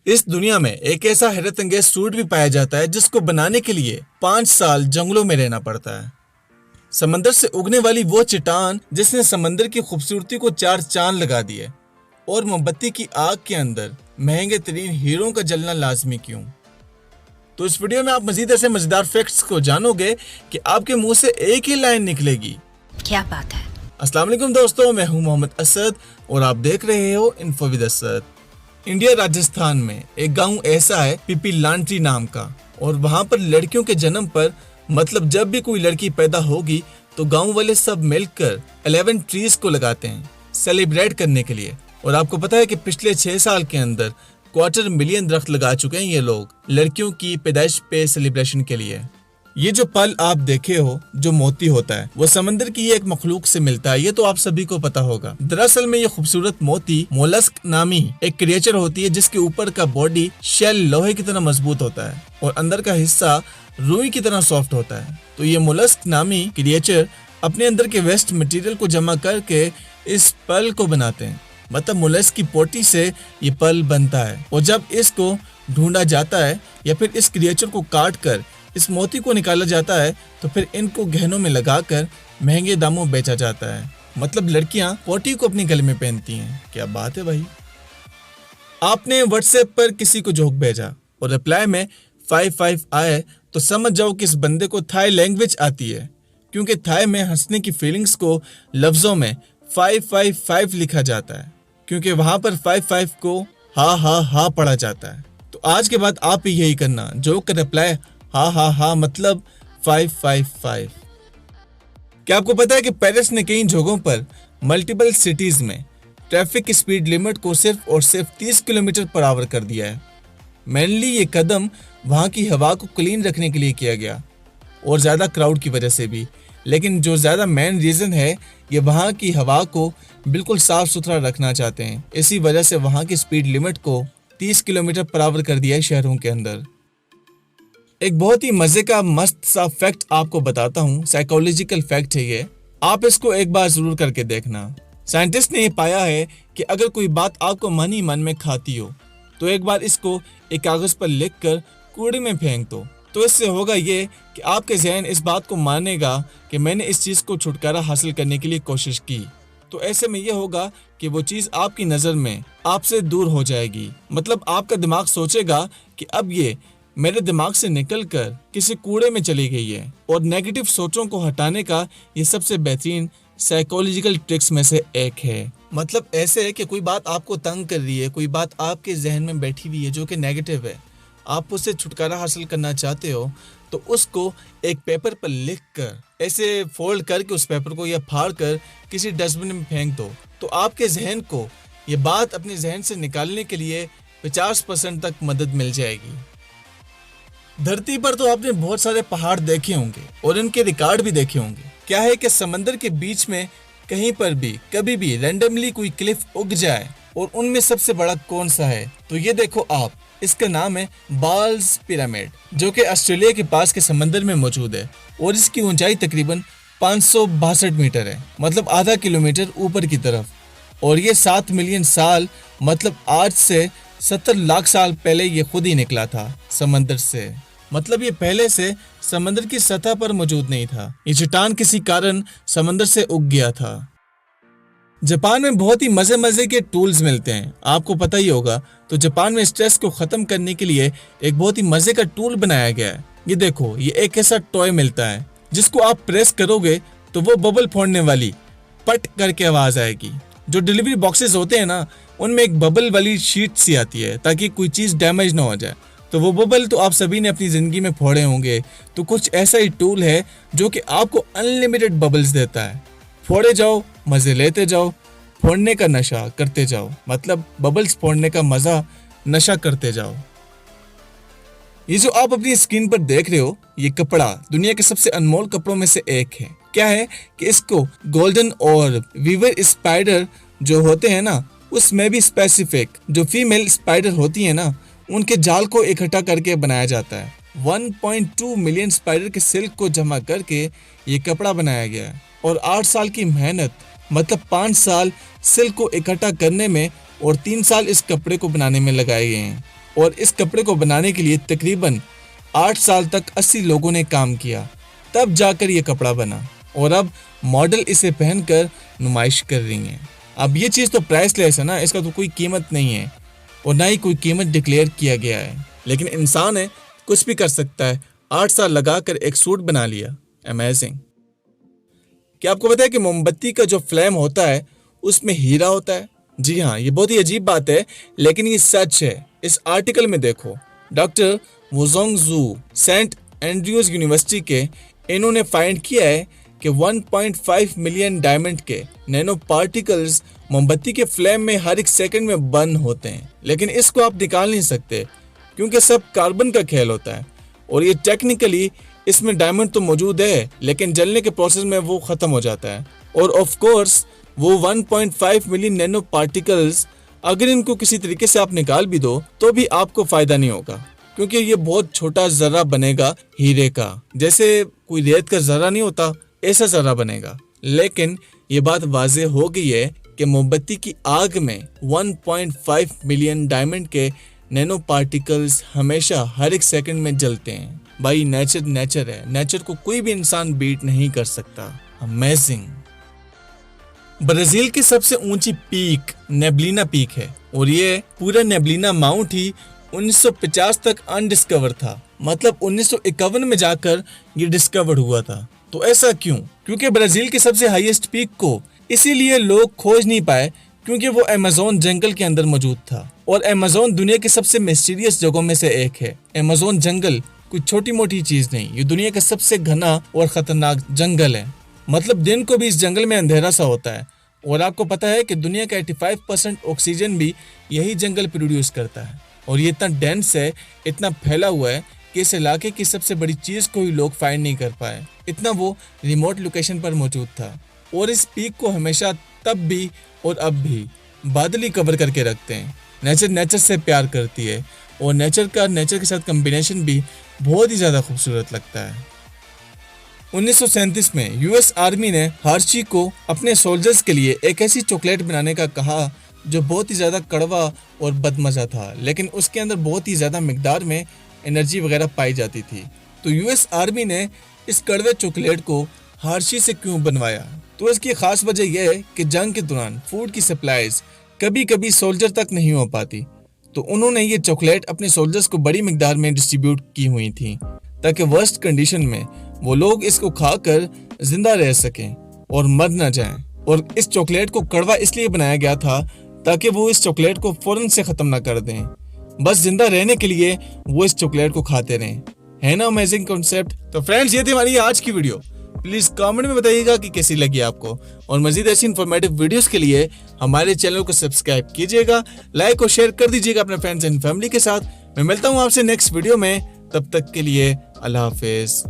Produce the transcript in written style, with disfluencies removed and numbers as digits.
इस दुनिया में एक ऐसा हैरत अंगेज सूट भी पाया जाता है जिसको बनाने के लिए 5 साल जंगलों में रहना पड़ता है। समंदर से उगने वाली वो चट्टान जिसने समंदर की खूबसूरती को 4 चांद लगा दिए, और मोमबत्ती की आग के अंदर महंगे तरीन हीरों का जलना लाजमी क्यों। तो इस वीडियो में आप मजीद ऐसे मजेदार फैक्ट्स को जानोगे कि आपके मुंह से एक ही लाइन निकलेगी। क्या बात है। अस्सलाम वालेकुम दोस्तों, मैं हूं मोहम्मद असद और आप देख रहे हो info with Asad. India Rajasthan में एक गांव ऐसा है पीपी लांट्री नाम का, और वहां पर लड़कियों के जन्म पर मतलब जब भी कोई लड़की पैदा होगी तो गांव वाले सब मिलकर 11 ट्रीज को लगाते हैं सेलिब्रेट करने के लिए। और आपको पता है कि पिछले 6 साल के अंदर 250,000 दरख्त लगा चुके हैं ये लोग लड़कियों की पैदाइश पे सेलिब्रेशन के लिए। ये जो पल आप देखे हो जो मोती होता है वो समंदर की एक मखलूक से मिलता है, ये तो आप सभी को पता होगा। दरअसल में ये खूबसूरत मोती मोलस्क नामी एक क्रिएचर होती है जिसके ऊपर का बॉडी शेल लोहे की तरह मजबूत होता है और अंदर का हिस्सा रुई की तरह सॉफ्ट होता है। तो ये मोलस्क नामी क्रिएचर अपने अंदर के वेस्ट मटेरियल को जमा करके इस पल को बनाते हैं, मतलब मोलस्क की पोटी से ये पल बनता है। और जब इसको ढूंढा जाता है या फिर इस क्रिएचर को काट कर इस मोती को निकाला जाता है तो फिर इनको गहनों में लगाकर महंगे दामों बेचा जाता है। मतलब लड़कियां पोटी को अपने गले में पहनती हैं। क्या बात है भाई। आपने व्हाट्सएप पर किसी को जोक भेजा और रिप्लाई में 55 आए तो समझ जाओ कि इस बंदे को थाई लैंग्वेज आती है, क्योंकि थाई में हंसने की फीलिंग्स को लफ्जों में 555 लिखा जाता है, क्योंकि वहां पर 55 को हा हा हा पढ़ा जाता है। तो आज के बाद आप भी यही करना, जोक का रिप्लाई हा हा हा मतलब 555। क्या आपको पता है कि पेरिस ने कई जगहों पर मल्टीपल सिटीज में ट्रैफिक स्पीड लिमिट को सिर्फ और सिर्फ 30 किलोमीटर पर आवर कर दिया है। मेनली ये कदम वहां की हवा को क्लीन रखने के लिए किया गया और ज्यादा क्राउड की वजह से भी, लेकिन जो ज्यादा मेन रीजन है ये वहां की हवा को बिल्कुल साफ सुथरा रखना चाहते हैं। इसी वजह से वहां की स्पीड लिमिट को 30 किलोमीटर पर आवर कर दिया है शहरों के अंदर। एक बहुत ही मजे का मस्त सा फैक्ट आपको बताता हूँ, साइकोलॉजिकल फैक्ट है ये, आप इसको एक बार जरूर करके देखना। साइंटिस्ट ने ये पाया है कि अगर कोई बात आपको मन ही मन में खाती हो तो एक बार इसको एक कागज पर लिखकर कूड़े में फेंक दो। तो इससे होगा ये कि आपके जहन इस बात को मानेगा कि मैंने इस चीज को छुटकारा हासिल करने के लिए कोशिश की। तो ऐसे में ये होगा कि वो चीज आपकी नजर में आपसे दूर हो जाएगी। मतलब आपका दिमाग सोचेगा कि अब ये मेरे दिमाग से निकलकर किसी कूड़े में चली गई है। और नेगेटिव सोचों को हटाने का ये सबसे बेहतरीन साइकोलॉजिकल ट्रिक्स में से एक है। मतलब ऐसे है कि कोई बात आपको तंग कर रही है, कोई बात आपके जहन में बैठी हुई है जो कि नेगेटिव है, आप उससे छुटकारा हासिल करना चाहते हो तो उसको एक पेपर पर लिख कर ऐसे फोल्ड करके उस पेपर को या फाड़ कर किसी डस्टबिन में फेंक दो। तो आपके जहन को ये बात अपने जहन से निकालने के लिए 50% तक मदद मिल जाएगी। धरती पर तो आपने बहुत सारे पहाड़ देखे होंगे और इनके रिकॉर्ड भी देखे होंगे। क्या है कि समंदर के बीच में कहीं पर भी कभी भी रैंडमली कोई क्लिफ उग जाए, और उनमें सबसे बड़ा कौन सा है तो ये देखो आप, इसका नाम है बाल्स पिरामिड, जो कि ऑस्ट्रेलिया के पास के समंदर में मौजूद है और इसकी ऊंचाई तकरीबन 562 मीटर है, मतलब आधा किलोमीटर ऊपर की तरफ। और ये 7 मिलियन साल मतलब आज से 70 लाख साल पहले ये खुद ही निकला था समंदर से। मतलब ये पहले से समंदर की सतह पर मौजूद नहीं था, ये चट्टान किसी कारण समंदर से उग गया था। जापान में बहुत ही मजे मजे के टूल्स मिलते हैं, आपको पता ही होगा। तो जापान में स्ट्रेस को खत्म करने के लिए एक बहुत ही मजे का टूल बनाया गया है। ये देखो, ये एक ऐसा टॉय मिलता है जिसको आप प्रेस करोगे तो वो बबल फोड़ने वाली पट करके आवाज आएगी। जो डिलीवरी बॉक्सेस होते हैं ना, उनमें एक बबल वाली शीट सी आती है ताकि कोई चीज डैमेज ना हो जाए। तो वो बबल तो आप सभी ने अपनी जिंदगी में फोड़े होंगे। तो कुछ ऐसा ही टूल है जो कि आपको अनलिमिटेड बबल्स देता है। फोड़े जाओ, मजे लेते जाओ, फोड़ने का नशा करते जाओ, मतलब बबल्स फोड़ने का मजा नशा करते जाओ। ये जो आप अपनी स्क्रीन पर देख रहे हो, ये कपड़ा दुनिया के सबसे अनमोल कपड़ों में से एक है। क्या है कि इसको गोल्डन और वीवर स्पाइडर जो होते हैं ना, उसमें भी स्पेसिफिक जो फीमेल स्पाइडर होती है ना, उनके जाल को इकट्ठा करके बनाया जाता है। 1.2 मिलियन स्पाइडर के सिल्क को जमा करके ये कपड़ा बनाया गया है। और 8 साल की मेहनत, मतलब 5 साल सिल्क को इकट्ठा करने में और 3 साल इस कपड़े को बनाने में लगाए गए हैं। और इस कपड़े को बनाने के लिए तकरीबन 8 साल तक 80 लोगों ने काम किया, तब जाकर ये कपड़ा बना और अब मॉडल इसे पहनकर नुमाइश कर रही हैं। अब ये चीज़ तो प्राइसलेस है ना, इसका तो कोई कीमत नहीं है और ना ही कोई कीमत डिक्लेयर किया गया है, लेकिन इंसान है, कुछ भी कर सकता है। 8 साल लगाकर एक सूट बना लिया। अमेजिंग। क्या आपको पता है कि मोमबत्ती का जो फ्लेम होता है उसमें हीरा होता है? जी हाँ, ये बहुत ही अजीब बात है, लेकिन ये सच है। इस आर्टिकल में देखो, डॉक्टर वोजोंग जू सेंट एंड्रयूज यूनिवर्सिटी के, इन्होंने फाइंड किया है कि 1.5 मिलियन डायमंड के नैनो पार्टिकल्स मोमबत्ती के फ्लेम में हर एक सेकंड में बर्न होते हैं, लेकिन इसको आप निकाल नहीं सकते क्योंकि सब कार्बन का खेल होता है और ये टेक्निकली इसमें डायमंड तो मौजूद है, लेकिन जलने के प्रोसेस में वो खत्म हो जाता है। और ऑफ कोर्स वो 1.5 मिलियन नैनो पार्टिकल्स, अगर इनको किसी तरीके से आप निकाल भी दो तो भी आपको फायदा नहीं होगा, क्योंकि ये बहुत छोटा जर्रा बनेगा हीरे का, जैसे कोई रेत का जर्रा नहीं होता, ऐसा जर्रा बनेगा। लेकिन ये बात वाज़ेह हो गई है कि मोमबत्ती की आग में 1.5 मिलियन डायमंड के नैनो पार्टिकल्स हमेशा हर एक सेकंड में जलते हैं। भाई नेचर है, नेचर को कोई भी इंसान बीट नहीं कर सकता। अमेजिंग। ब्राजील की सबसे ऊंची पीक नेब्लिना पीक है और ये पूरा नेब्लिना माउंट ही 1950 तक अनडिस्कवर था, मतलब 1951 में जाकर ये डिस्कवर हुआ था। तो ऐसा क्यों? क्योंकि ब्राजील की सबसे हाईएस्ट पीक को इसीलिए लोग खोज नहीं पाए क्योंकि वो अमेज़न जंगल के अंदर मौजूद था और अमेज़न दुनिया की सबसे मिस्टीरियस जगहों में से एक है। अमेज़न जंगल कोई छोटी मोटी चीज नहीं, ये दुनिया का सबसे घना और खतरनाक जंगल है। मतलब दिन को भी इस जंगल में अंधेरा सा होता है और आपको पता है कि दुनिया का 85% ऑक्सीजन भी यही जंगल प्रोड्यूस करता है और ये इतना डेंस है, इतना फैला हुआ है कि इस इलाके की सबसे बड़ी चीज को ही लोग फाइंड नहीं कर पाए, इतना वो रिमोट लोकेशन पर मौजूद था। और इस पीक को हमेशा तब भी और अब भी बादल ही कवर करके रखते हैं। नेचर से प्यार करती है और नेचर के साथ कॉम्बिनेशन भी बहुत ही ज़्यादा खूबसूरत लगता है। 1937 में यूएस आर्मी ने हर्शी को अपने सोल्जर्स के लिए एक ऐसी चॉकलेट बनाने का कहा जो बहुत ही ज़्यादा कड़वा और बदमज़ा था, लेकिन उसके अंदर बहुत ही ज़्यादा मिकदार में एनर्जी वगैरह पाई जाती थी। तो यूएस आर्मी ने इस कड़वे चॉकलेट को हर्शी से क्यों बनवाया? तो इसकी खास वजह यह है कि जंग के दौरान फूड की सप्लाईज कभी कभी सोल्जर तक नहीं हो पाती, तो उन्होंने ये चॉकलेट अपने सोल्जर्स को बड़ी मिकदार में डिस्ट्रीब्यूट की हुई थी ताकि वर्स्ट कंडीशन में वो लोग इसको खाकर जिंदा रह सकें और मर न जाएं। और इस चॉकलेट को कड़वा इसलिए बनाया गया था ताकि वो इस चॉकलेट को फौरन से खत्म ना कर दें, बस जिंदा रहने के लिए वो इस चॉकलेट को खाते रहें। है ना अमेजिंग कॉन्सेप्ट? तो फ्रेंड्स, ये थी हमारी आज की वीडियो। प्लीज कमेंट में बताइएगा कि कैसी लगी आपको और मजीद ऐसी इन्फॉर्मेटिव वीडियोस के लिए हमारे चैनल को सब्सक्राइब कीजिएगा, लाइक और शेयर कर दीजिएगा अपने फ्रेंड्स एंड फैमिली के साथ। मैं मिलता हूँ आपसे नेक्स्ट वीडियो में, तब तक के लिए अल्लाह हाफिज।